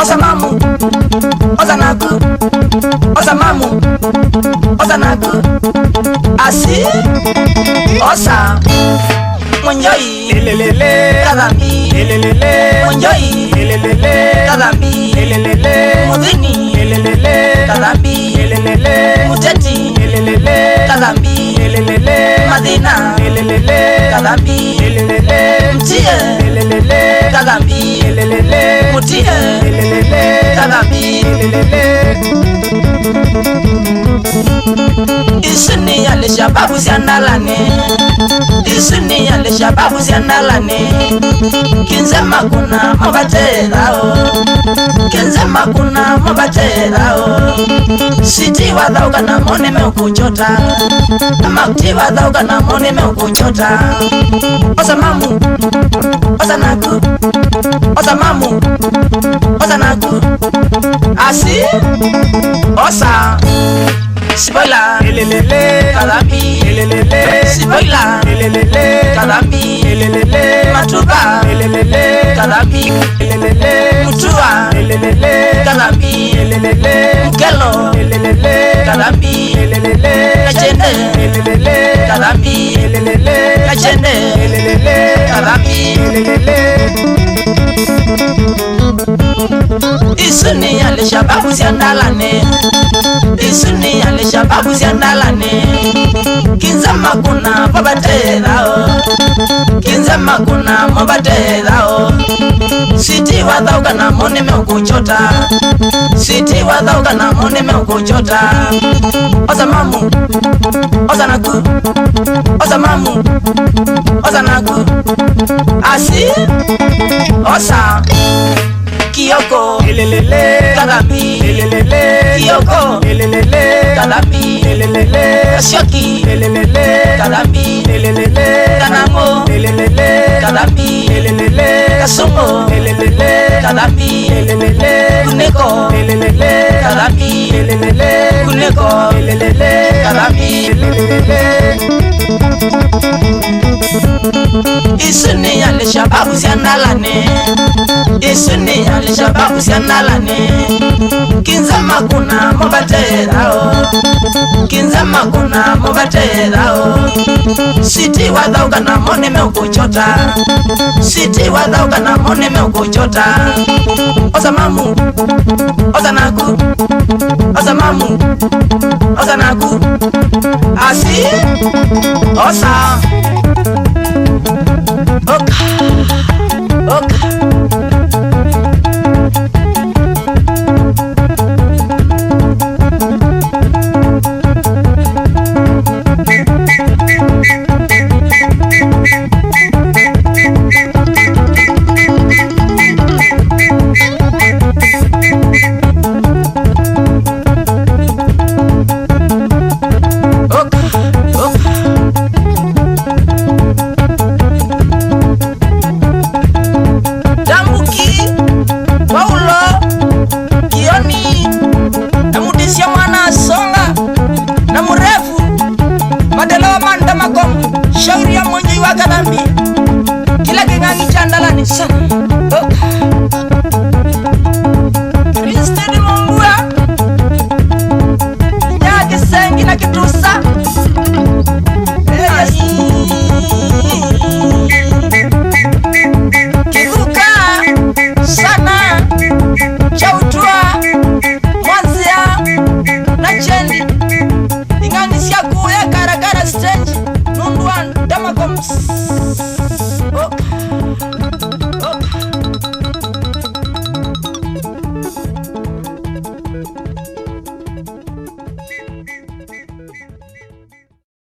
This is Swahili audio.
Osamamu, Osanaku, Osamamu, Osanaku, Asi, Osa, Munjoi, Elelele, Kadambi, elelele, Munjoi, elelele, Kadambi, elelele, Mudini, elelele, Kadambi, elelele, Muteti, elelele, Kadambi, elelele, Madina, elelele, Kadambi, elelele, Mtie, elelele, Kadambi, elelele, Mutie, elelele, Kadambi, elelele. Isuni yale shababu siandalane, Isuni yale shababu siandalane, Kinze makuna mabaterao, Kinze makuna mabaterao, Siti wadhauka na mone meukuchota, Makti wadhauka na mone meukuchota. Osamamu, Osanaku, Osamamu, Osanaku, Asi, Osa, Siboila, Elelele, Kadambi, elelele, Siboila, elelele, Kadambi, elelele, Matuba, elelele, Kadambi, elelele, Mutua, elelele, Kadambi, elelele, Mukelo, elelele, Kadambi, elelele, Kachende, elelele, Kadambi, elelele, Kachende, elelele, Kadambi, elelele. Isuni yale shababu siandalane, Isuni yale shababu siandalane, Kinza makuna mabaterao, Kinza makuna mabaterao, Siti wadhauka na mone meukuchota, Siti wadhauka na mone meukuchota. Osamamu, Osanaku, Osamamu, Osanaku, Asi, Osa, Kiyoko, Elelele, Kadambi, elelele, Kiyoko, elelele, Kadambi, elelele, Kashoki, elelele, Kadambi, elelele, Kanamo, elelele, Kadambi, elelele, Kasumo, elelele, Kadambi, elelele, Kuneko, elelele, Kadambi, elelele, Kuneko, elelele, Kadambi, elelele. Isuni yale shababu siandalane, Isuni yale shababu siandalane, Kinza makuna mabaterao, Kinza makuna mabaterao, Siti wadhauka na mone meukuchota, Siti wadhauka na mone meukuchota. Osamamu, Osanaku, Osamamu, Osanaku, Asi, Osa, Oka, Oka. Shauri ya mwenye wa Kadambi, kila kengangi chandala ni sana.